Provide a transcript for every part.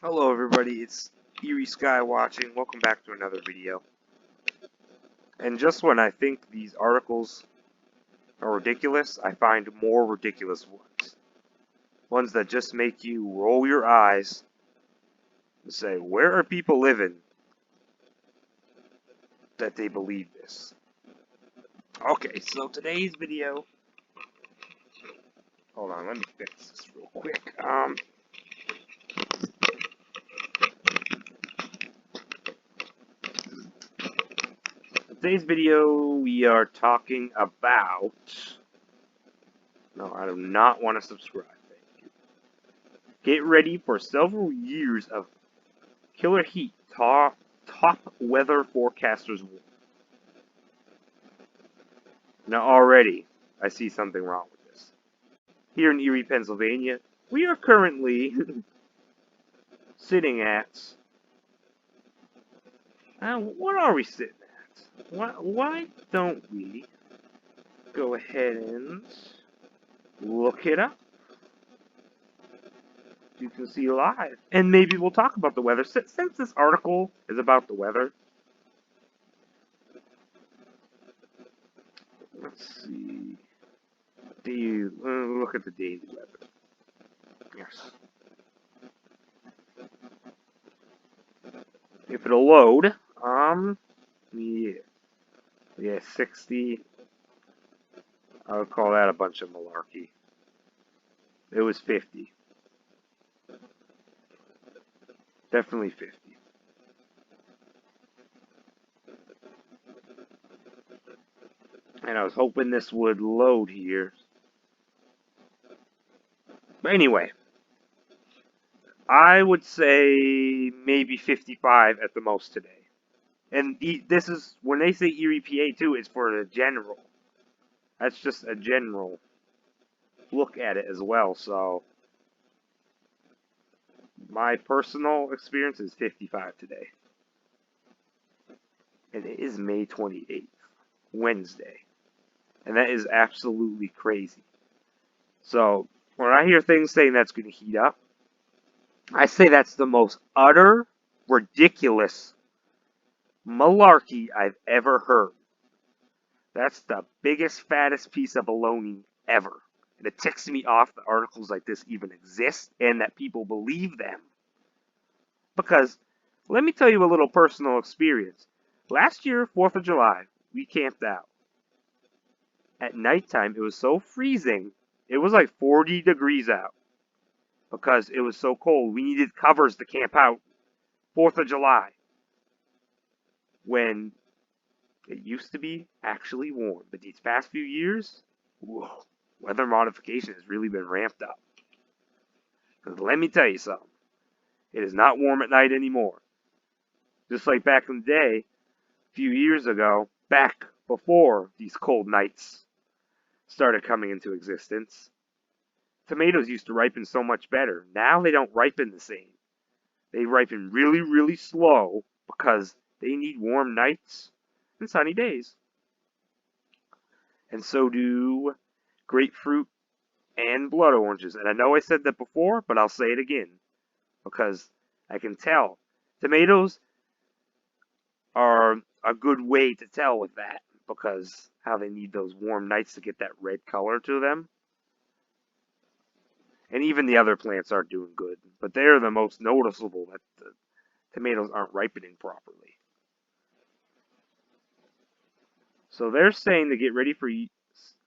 Hello everybody, it's Eerie Sky watching. Welcome back to another video. And just when I think these articles are ridiculous, I find more ridiculous ones. Ones that just make you roll your eyes and say, where are people living that they believe this? Okay, so today's video... Hold on, let me fix this real quick. Today's video, we are talking about... No, I do not want to subscribe. Thank you. Get ready for several years of killer heat. Top weather forecasters. Now already, I see something wrong with this. Here in Erie, Pennsylvania, we are currently sitting at... what are we sitting at? Why don't we go ahead and look it up? You can see live. And maybe we'll talk about the weather. Since this article is about the weather, let's see. Look at the daily weather. Yes. If it'll load, yeah. Yeah, 60. I would call that a bunch of malarkey. It was 50. Definitely 50. And I was hoping this would load here. But anyway, I would say maybe 55 at the most today. And this is, when they say Erie, PA too, it's for the general. That's just a general look at it as well, so my personal experience is 55 today. And it is May 28th, Wednesday. And that is absolutely crazy. So, when I hear things saying that's going to heat up, I say that's the most utter, ridiculous malarkey I've ever heard. That's the biggest, fattest piece of baloney ever. And it ticks me off that articles like this even exist and that people believe them. Because, let me tell you a little personal experience. Last year, 4th of July, we camped out. At nighttime, it was so freezing, it was like 40 degrees out. Because it was so cold, we needed covers to camp out 4th of July. When it used to be actually warm. But these past few years, whoa, weather modification has really been ramped up. Because let me tell you something. It is not warm at night anymore. Just like back in the day, a few years ago, back before these cold nights started coming into existence, tomatoes used to ripen so much better. Now they don't ripen the same. They ripen really, really slow because they need warm nights and sunny days. And so do grapefruit and blood oranges. And I know I said that before, but I'll say it again because I can tell. Tomatoes are a good way to tell with that because how they need those warm nights to get that red color to them. And even the other plants aren't doing good, but they're the most noticeable that the tomatoes aren't ripening properly. So they're saying to get ready for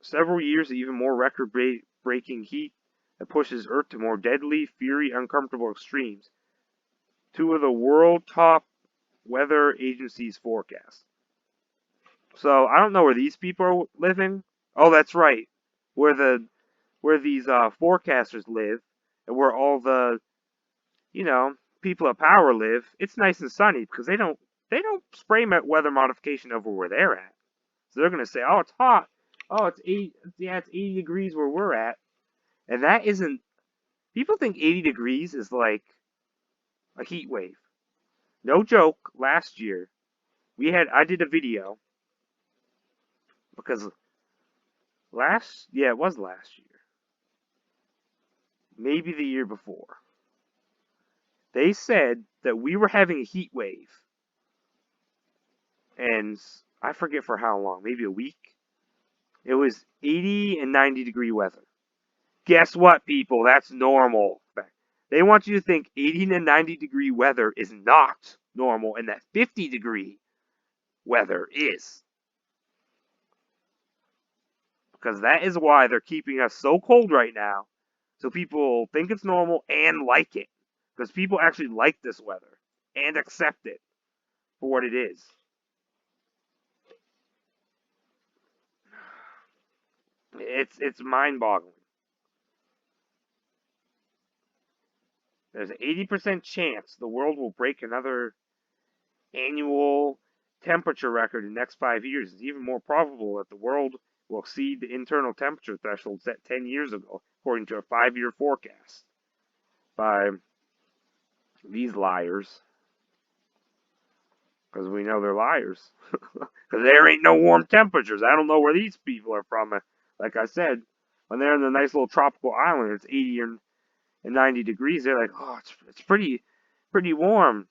several years of even more record-breaking heat that pushes Earth to more deadly, fiery, uncomfortable extremes. Two of the world top weather agencies forecast. So I don't know where these people are living. Oh, that's right, where these forecasters live, and where all the people of power live. It's nice and sunny because they don't spray weather modification over where they're at. So they're gonna say, oh, it's hot. Oh, it's 80. Yeah, it's 80 degrees where we're at, and that isn't. People think 80 degrees is like a heat wave. No joke. Last year, I did a video because it was last year, maybe the year before. They said that we were having a heat wave, and I forget for how long, maybe a week. It was 80 and 90-degree weather. Guess what, people? That's normal. They want you to think 80 and 90-degree weather is not normal, and that 50-degree weather is. Because that is why they're keeping us so cold right now. So people think it's normal and like it. Because people actually like this weather and accept it for what it is. It's mind-boggling. There's an 80% chance the world will break another annual temperature record in the next 5 years. It's even more probable that the world will exceed the internal temperature threshold set 10 years ago, according to a 5-year forecast by these liars. Because we know they're liars. Because there ain't no warm temperatures. I don't know where these people are from. Like I said, when they're in the nice little tropical island, it's 80 and 90 degrees. They're like, oh, it's pretty warm.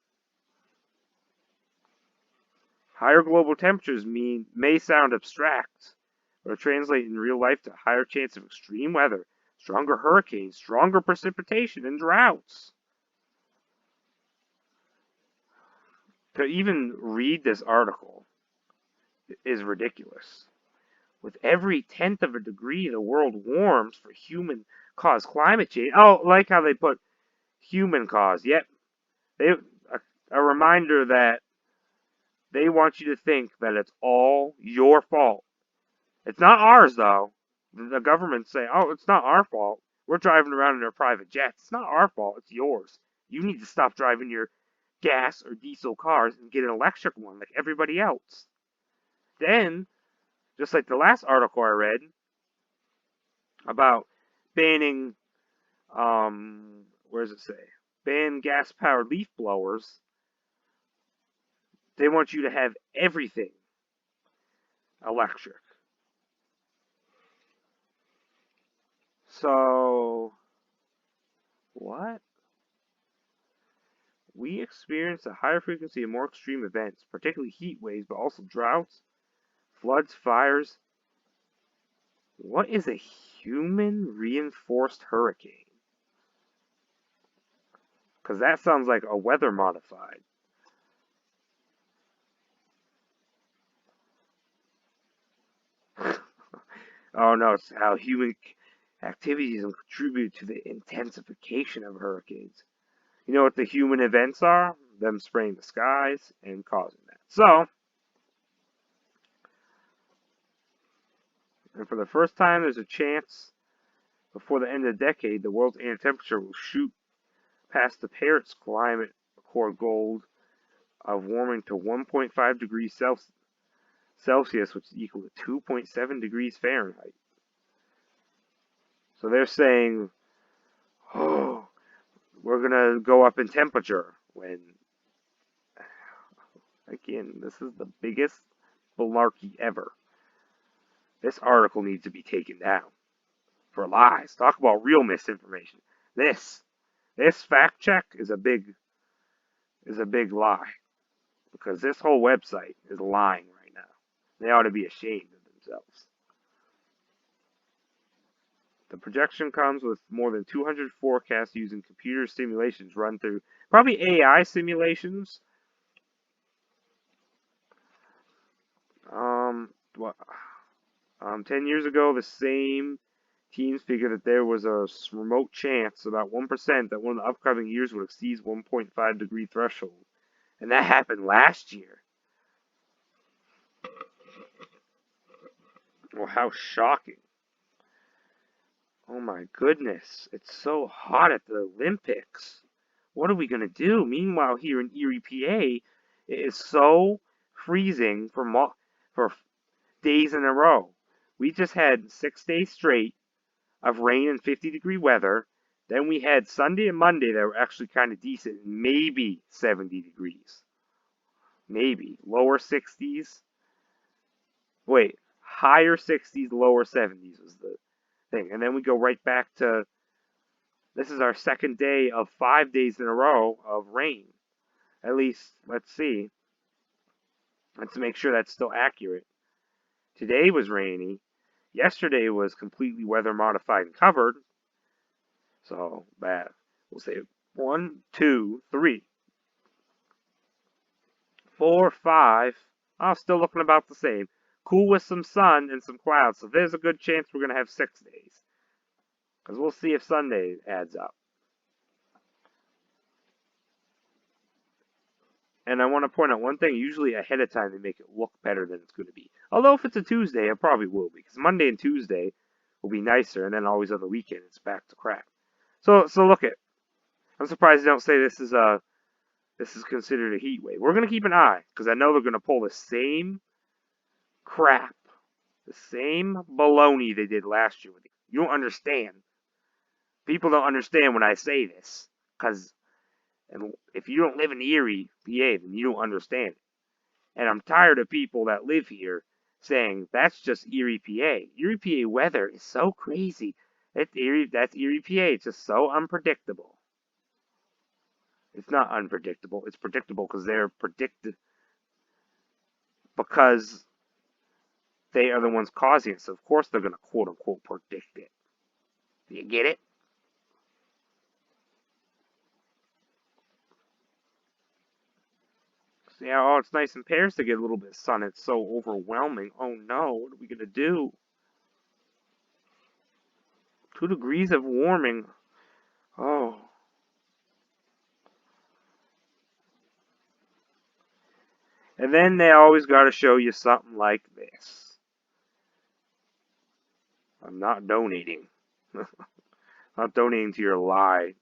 Higher global temperatures may sound abstract, but translate in real life to higher chance of extreme weather, stronger hurricanes, stronger precipitation, and droughts. To even read this article is ridiculous. With every tenth of a degree, the world warms for human-caused climate change. Oh, like how they put human-caused. Yep. A reminder that they want you to think that it's all your fault. It's not ours, though. The government say, oh, it's not our fault. We're driving around in our private jets. It's not our fault. It's yours. You need to stop driving your gas or diesel cars and get an electric one like everybody else. Then, just like the last article I read about banning, where does it say? Ban gas-powered leaf blowers. They want you to have everything electric. So, what? We experience a higher frequency of more extreme events, particularly heat waves, but also droughts, floods, fires. What is a human-reinforced hurricane? Because that sounds like a weather modified. Oh no, it's how human activities contribute to the intensification of hurricanes. You know what the human events are? Them spraying the skies and causing that. So, and for the first time, there's a chance before the end of the decade, the world's air temperature will shoot past the Paris Climate Accord goal of warming to 1.5 degrees Celsius, which is equal to 2.7 degrees Fahrenheit. So they're saying, oh, we're going to go up in temperature when, again, this is the biggest malarkey ever. This article needs to be taken down for lies. Talk about real misinformation. This fact check is a big lie, because this whole website is lying right now. They ought to be ashamed of themselves. The projection comes with more than 200 forecasts using computer simulations run through probably AI simulations. 10 years ago, the same teams figured that there was a remote chance, about 1%, that one of the upcoming years would exceed 1.5 degree threshold. And that happened last year. Well, how shocking. Oh my goodness, it's so hot at the Olympics. What are we going to do? Meanwhile, here in Erie, PA, it is so freezing for days in a row. We just had 6 days straight of rain and 50-degree weather. Then we had Sunday and Monday that were actually kind of decent, maybe 70 degrees. Maybe. Lower 60s. Wait, higher 60s, lower 70s was the thing. And then we go right back to This is our second day of 5 days in a row of rain. At least, let's see. Let's make sure that's still accurate. Today was rainy. Yesterday was completely weather modified and covered. So that we'll say 1, 2, 3, 4, 5. Oh, still looking about the same. Cool with some sun and some clouds. So there's a good chance we're going to have 6 days. Because we'll see if Sunday adds up. And I want to point out one thing. Usually ahead of time they make it look better than it's going to be. Although if it's a Tuesday, it probably will be. Because Monday and Tuesday will be nicer. And then always on the weekend it's back to crap. So look at. I'm surprised they don't say this is considered a heat wave. We're going to keep an eye. Because I know they're going to pull the same crap. The same baloney they did last year with it. You don't understand. People don't understand when I say this. Because if you don't live in Erie, PA, then you don't understand it. And I'm tired of people that live here saying that's just Erie, PA. Erie, PA weather is so crazy. That's Erie, PA. It's just so unpredictable. It's not unpredictable. It's predictable because they're predicted because they are the ones causing it. So of course they're going to quote unquote predict it. Do you get it? Yeah, oh, it's nice in Paris to get a little bit of sun. It's so overwhelming. Oh no, what are we going to do? 2 degrees of warming. Oh. And then they always got to show you something like this. I'm not donating. Not donating to your lie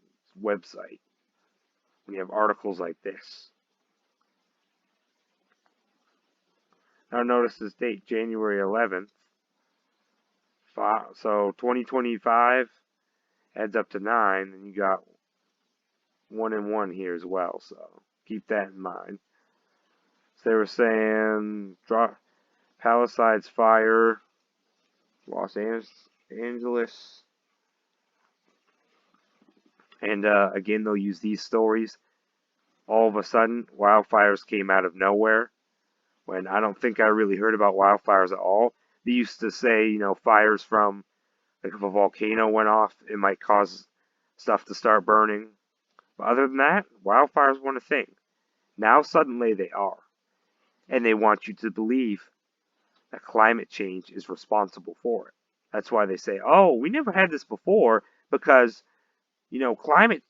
website when you have articles like this. Now notice this date, January 11th. So 2025 adds up to 9, and you got 1 and 1 here as well. So keep that in mind. So they were saying Palisades fire, Los Angeles. And again, they'll use these stories. All of a sudden, wildfires came out of nowhere. When I don't think I really heard about wildfires at all. They used to say, you know, fires from, like if a volcano went off, it might cause stuff to start burning. But other than that, wildfires weren't a thing. Now suddenly they are. And they want you to believe that climate change is responsible for it. That's why they say, oh, we never had this before because, you know, climate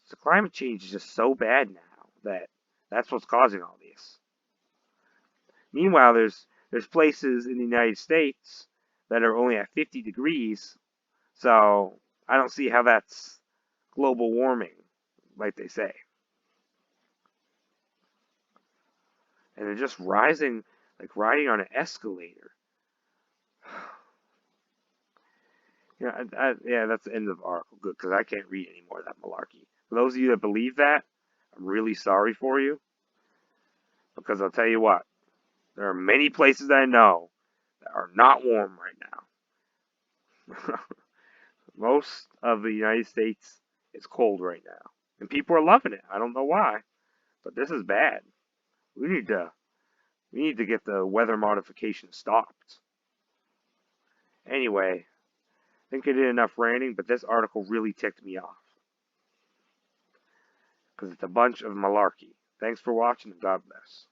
change is just so bad now that that's what's causing all this. Meanwhile, there's places in the United States that are only at 50 degrees, so I don't see how that's global warming, like they say. And they're just rising, like riding on an escalator. Yeah, that's the end of the article. Good, because I can't read any more of that malarkey. For those of you that believe that, I'm really sorry for you. Because I'll tell you what, there are many places I know that are not warm right now. Most of the United States is cold right now. And people are loving it. I don't know why. But this is bad. We need to get the weather modification stopped. Anyway, I think I did enough ranting, but this article really ticked me off. Because it's a bunch of malarkey. Thanks for watching and God bless.